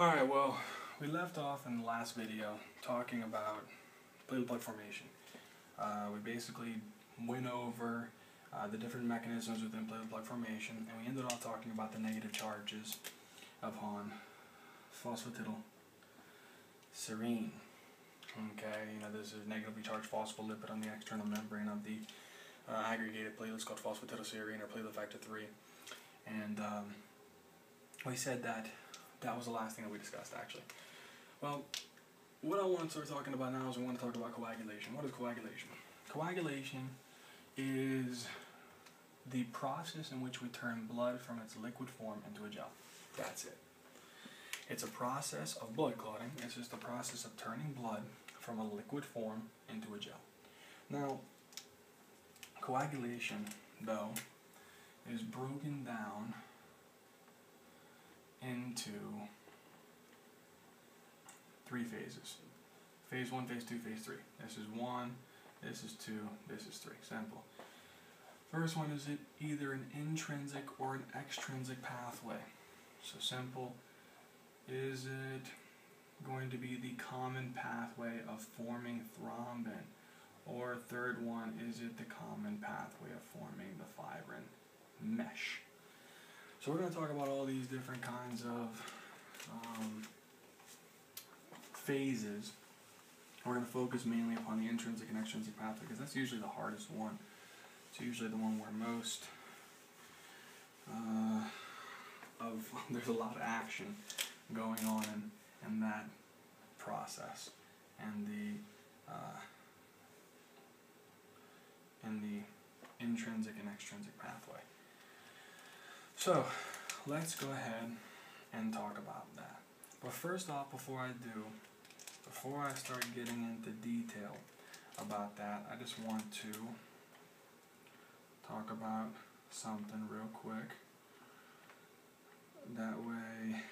Alright, well, we left off in the last video talking about platelet plug formation. We basically went over the different mechanisms within platelet plug formation, and we ended off talking about the negative charges upon phosphatidylserine. Okay, there's a negatively charged phospholipid on the external membrane of the aggregated platelets called phosphatidylserine or platelet factor 3. And we said that was the last thing that we discussed, actually. Well, what I want to start talking about now is we want to talk about coagulation. What is coagulation? Coagulation is the process in which we turn blood from its liquid form into a gel. That's it. It's a process of blood clotting. It's just a process of turning blood from a liquid form into a gel. Now, coagulation, though, is broken down into 3 phases. Phase 1, phase 2, phase 3. This is 1, this is 2, this is 3. Simple. First one is it either an intrinsic or an extrinsic pathway. So simple. Is it going to be the common pathway of forming thrombin? Or third one, is it the common pathway of forming the fibrin mesh? So we're going to talk about all these different kinds of phases. We're going to focus mainly upon the intrinsic and extrinsic pathway because that's usually the hardest one. It's usually the one where most there's a lot of action going on in that process and the intrinsic and extrinsic pathway. So let's go ahead and talk about that. But first off, before I start getting into detail about that, I just want to talk about something real quick. That way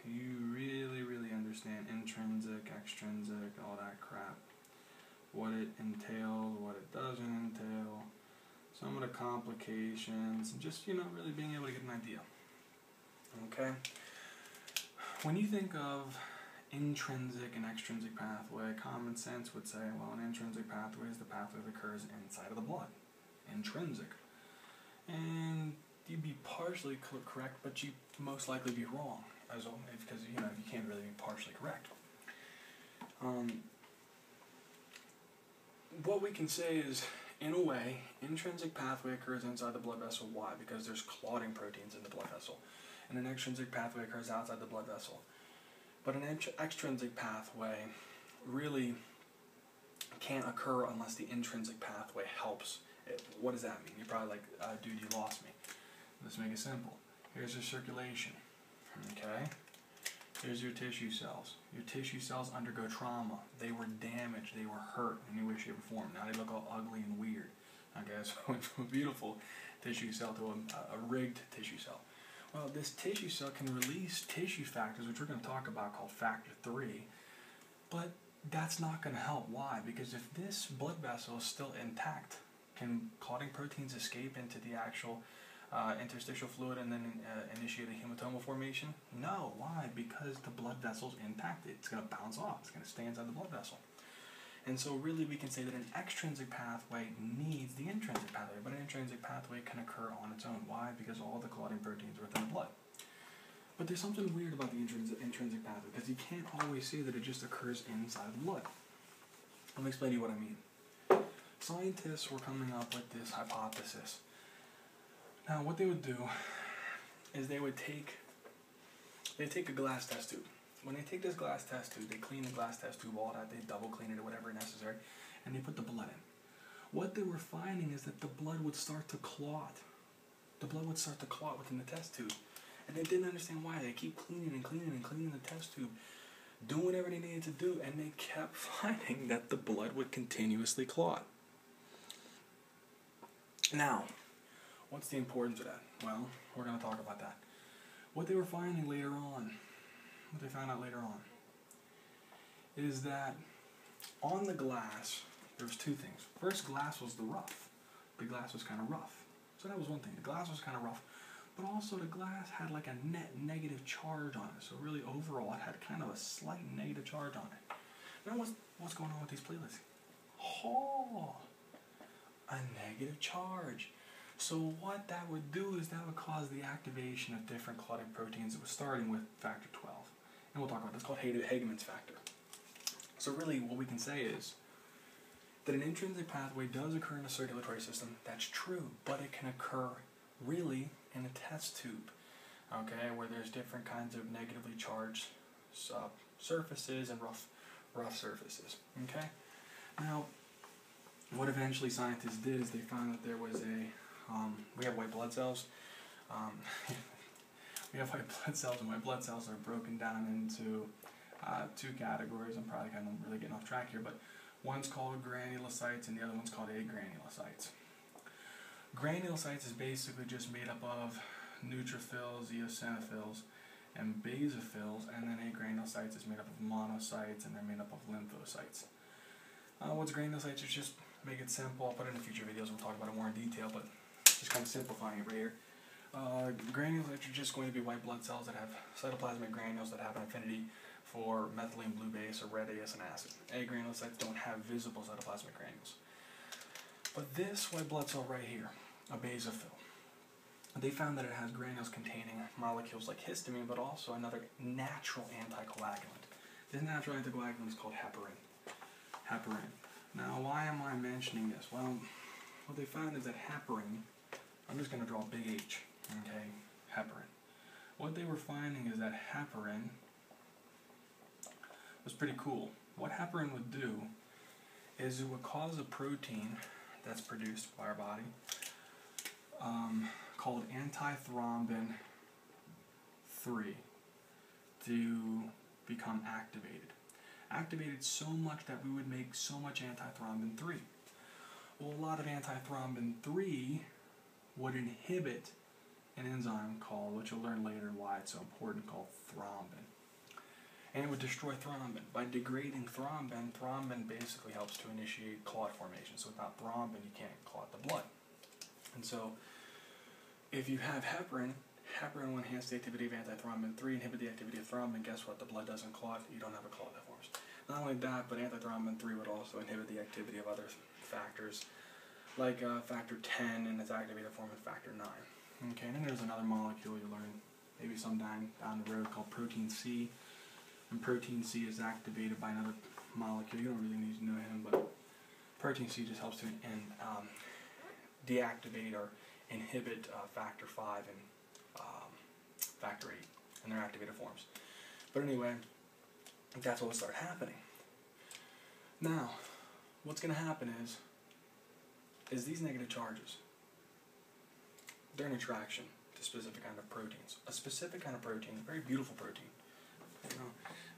you really understand intrinsic, extrinsic, all that crap. What it entails, what it doesn't entail, some of the complications, and just, really being able to get an idea. Okay? When you think of intrinsic and extrinsic pathway, common sense would say, well, an intrinsic pathway is the pathway that occurs inside of the blood. Intrinsic. And you'd be partially correct, but you'd most likely be wrong, because you can't really be partially correct. What we can say is, in a way, intrinsic pathway occurs inside the blood vessel. Why? Because there's clotting proteins in the blood vessel. And an extrinsic pathway occurs outside the blood vessel. But an extrinsic pathway really can't occur unless the intrinsic pathway helps it. What does that mean? You're probably like, dude, you lost me. Let's make it simple. Here's your circulation. Okay? Here's your tissue cells. Your tissue cells undergo trauma. They were damaged. They were hurt in any way, shape, or form. Now they look all ugly and weird. Okay, so from a beautiful tissue cell to a rigged tissue cell. Well, this tissue cell can release tissue factors, which we're going to talk about, called factor 3. But that's not going to help. Why? Because if this blood vessel is still intact, can clotting proteins escape into the actual interstitial fluid and then initiate a hematoma formation? No. Why? Because the blood vessel's intact. It's going to bounce off. It's going to stay inside the blood vessel. And so really we can say that an extrinsic pathway needs the intrinsic pathway, but an intrinsic pathway can occur on its own. Why? Because all the clotting proteins are within the blood. But there's something weird about the intrinsic pathway, because you can't always say that it just occurs inside the blood. Let me explain to you what I mean. Scientists were coming up with this hypothesis. Now, what they would do is they'd take a glass test tube. When they take this glass test tube, they clean the glass test tube all that, they double clean it or whatever necessary, and they put the blood in. What they were finding is that the blood would start to clot. The blood would start to clot within the test tube. And they didn't understand why. They keep cleaning and cleaning and cleaning the test tube, doing whatever they needed to do, and they kept finding that the blood would continuously clot. Now, what's the importance of that? Well, we're going to talk about that. What they were finding later on, what they found out later on, is that on the glass, there was 2 things. First, glass was the rough. The glass was kind of rough. So that was one thing. The glass was kind of rough. but also the glass had like a net negative charge on it. So really overall it had kind of a slight negative charge on it. Now what's going on with these platelets? Oh, a negative charge. So what that would do is that would cause the activation of different clotting proteins. It was starting with factor 12. And we'll talk about this, called Hageman's factor. So really what we can say is that an intrinsic pathway does occur in the circulatory system. That's true, but it can occur really in a test tube, okay, where there's different kinds of negatively charged surfaces and rough surfaces, okay? Now, what eventually scientists did is they found that there was we have white blood cells. We have white blood cells, and white blood cells are broken down into two categories. I'm probably kind of really getting off track here, but one's called granulocytes and the other one's called agranulocytes. Granulocytes is basically just made up of neutrophils, eosinophils, and basophils, and then agranulocytes is made up of monocytes, and they're made up of lymphocytes. What's granulocytes? Is just make it simple. I'll put it in future videos. We'll talk about it more in detail, but just kind of simplifying it right here. Granulocytes are just going to be white blood cells that have cytoplasmic granules that have an affinity for methylene blue base or red AS and acid. Agranulocytes don't have visible cytoplasmic granules. But this white blood cell right here, a basophil, they found that it has granules containing molecules like histamine, but also another natural anticoagulant. This natural anticoagulant is called heparin. Heparin. Now, why am I mentioning this? Well, what they found is that heparin, I'm just going to draw a big H, okay, heparin. What they were finding is that heparin was pretty cool. What heparin would do is it would cause a protein that's produced by our body called antithrombin 3 to become activated. Activated so much that we would make so much antithrombin 3. Well, a lot of antithrombin 3 would inhibit an enzyme called, which you'll learn later why it's so important, called thrombin. And it would destroy thrombin. By degrading thrombin, thrombin basically helps to initiate clot formation. So without thrombin, you can't clot the blood. And so, if you have heparin, heparin will enhance the activity of antithrombin 3, inhibit the activity of thrombin. Guess what? The blood doesn't clot. You don't have a clot that forms. Not only that, but antithrombin 3 would also inhibit the activity of other factors, like factor 10 and its activated form of factor 9. Okay, and then there's another molecule you learn maybe sometime down the road called protein C. And protein C is activated by another molecule. You don't really need to know him, but protein C just helps to deactivate or inhibit factor 5 and factor 8 in their activated forms. But anyway, that's what will start happening. Now, what's going to happen is these negative charges, they're an attraction to specific kind of proteins. A specific kind of protein, a very beautiful protein.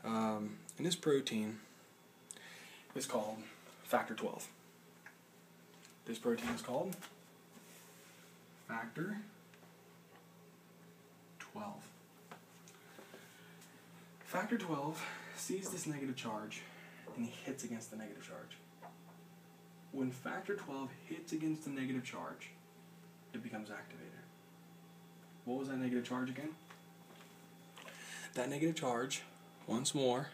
And this protein is called factor 12. This protein is called factor 12. Factor 12 sees this negative charge and he hits against the negative charge. When factor 12 hits against the negative charge, it becomes activated. What was that negative charge again? That negative charge, once more,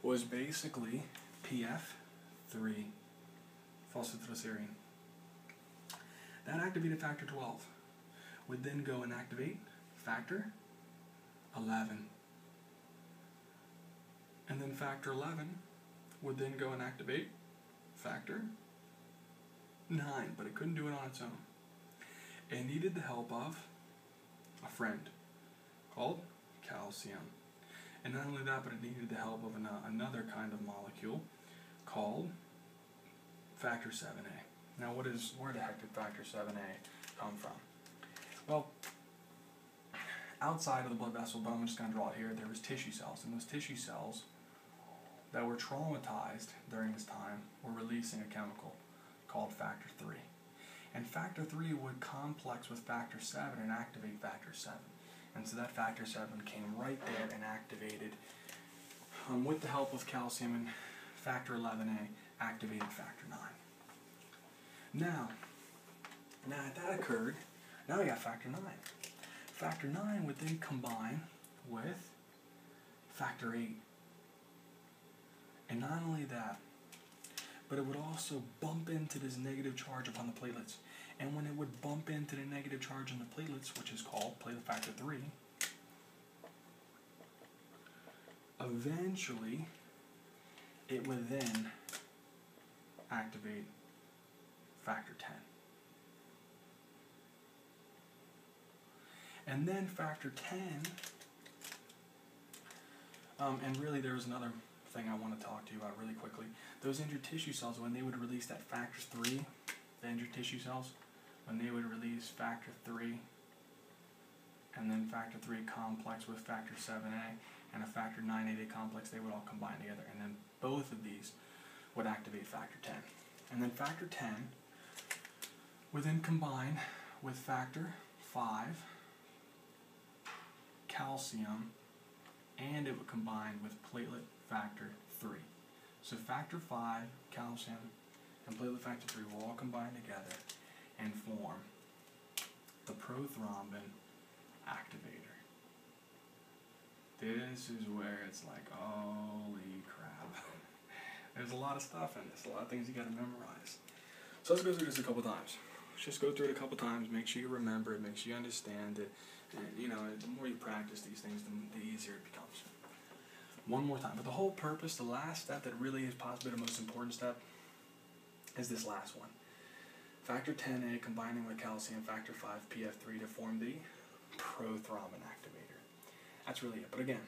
was basically PF3 phosphatidylserine. That activated factor 12 would then go and activate factor 11. And then factor 11 would then go and activate factor 9, but it couldn't do it on its own. It needed the help of a friend called calcium. And not only that, but it needed the help of another kind of molecule called factor 7A. Now where the heck did factor 7A come from? Well, outside of the blood vessel, but I'm just going to draw it here, there was tissue cells. And those tissue cells that were traumatized during this time were releasing a chemical called factor 3. And factor 3 would complex with factor 7 and activate factor 7. And so that factor 7 came right there and activated, with the help of calcium and factor 11A, activated factor 9. Now that occurred, Now we got factor 9. Factor 9 would then combine with factor 8. And not only that, but it would also bump into this negative charge upon the platelets. And when it would bump into the negative charge on the platelets, which is called platelet factor 3, eventually it would then activate factor 10. And then factor 10, and really there was another thing I want to talk to you about really quickly. Those injured tissue cells, when they would release that factor 3, the injured tissue cells, when they would release factor 3, and then factor 3 complex with factor 7A, and a factor 9A complex, they would all combine together. And then both of these would activate factor 10. And then factor 10 would then combine with factor 5, calcium, and it would combine with platelet factor 3. So factor 5, calcium, and platelet factor 3 will all combine together and form the prothrombin activator. This is where it's like, holy crap. There's a lot of stuff in this, a lot of things you gotta memorize. So let's go through this a couple times. Let's just go through it a couple times, make sure you remember it, make sure you understand it. And you know, the more you practice these things, the easier it becomes. One more time. But the whole purpose, the last step that really is possibly the most important step, is this last one. Factor 10A combining with calcium, factor 5 PF3 to form the prothrombin activator. That's really it. But again,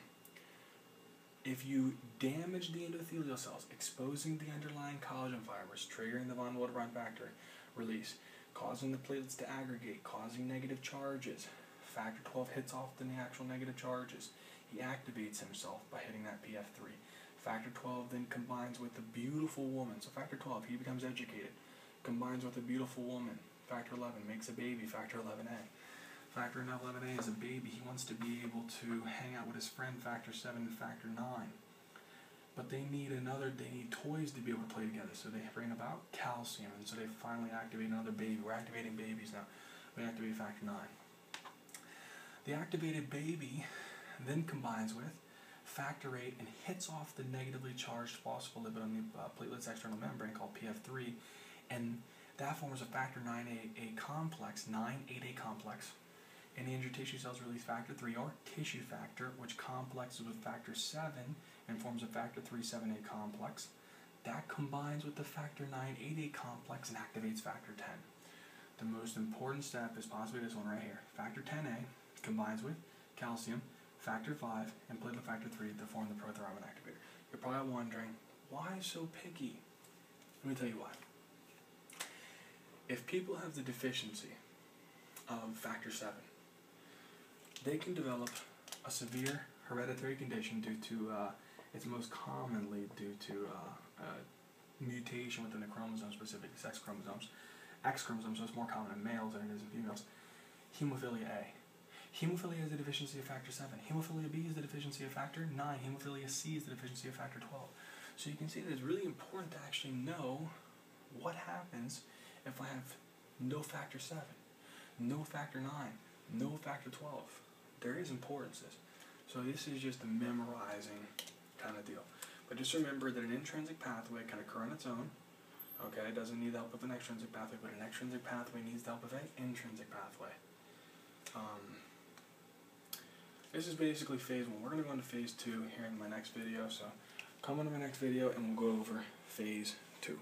if you damage the endothelial cells, exposing the underlying collagen fibers, triggering the von Willebrand factor release, causing the platelets to aggregate, causing negative charges, factor 12 hits off the actual negative charges. He activates himself by hitting that PF3. Factor 12 then combines with the beautiful woman. So factor 12, he becomes educated, combines with a beautiful woman. Factor 11 makes a baby, factor 11A. Factor 11A is a baby. He wants to be able to hang out with his friend, factor 7 and factor 9. But they need toys to be able to play together. So they bring about calcium, and so they finally activate another baby. We're activating babies now. We activate factor 9. The activated baby then combines with factor 8 and hits off the negatively charged phospholipid on the platelet's external membrane called PF3, and that forms a factor 9A complex, 9-8A complex, and the injured tissue cells release factor 3 or tissue factor, which complexes with factor 7 and forms a factor 3-7A complex. That combines with the factor 9-8A complex and activates factor 10. The most important step is possibly this one right here. Factor 10A combines with calcium, factor 5, and platelet factor 3 to form the prothrombin activator. You're probably wondering, why so picky? Let me tell you why. If people have the deficiency of factor 7, they can develop a severe hereditary condition due to, it's most commonly due to mutation within the chromosome, specifically sex chromosomes. X chromosomes, so it's more common in males than it is in females. Hemophilia A. Hemophilia is a deficiency of factor 7. Hemophilia B is the deficiency of factor 9. Hemophilia C is the deficiency of factor 12. So you can see that it's really important to actually know what happens if I have no factor 7, no factor 9, no factor 12. There is importances. So this is just a memorizing kind of deal. But just remember that an intrinsic pathway can occur on its own. Okay, it doesn't need the help of an extrinsic pathway, but an extrinsic pathway needs the help of an intrinsic pathway. This is basically phase 1. We're going to go into phase 2 here in my next video, so come on to my next video and we'll go over phase 2.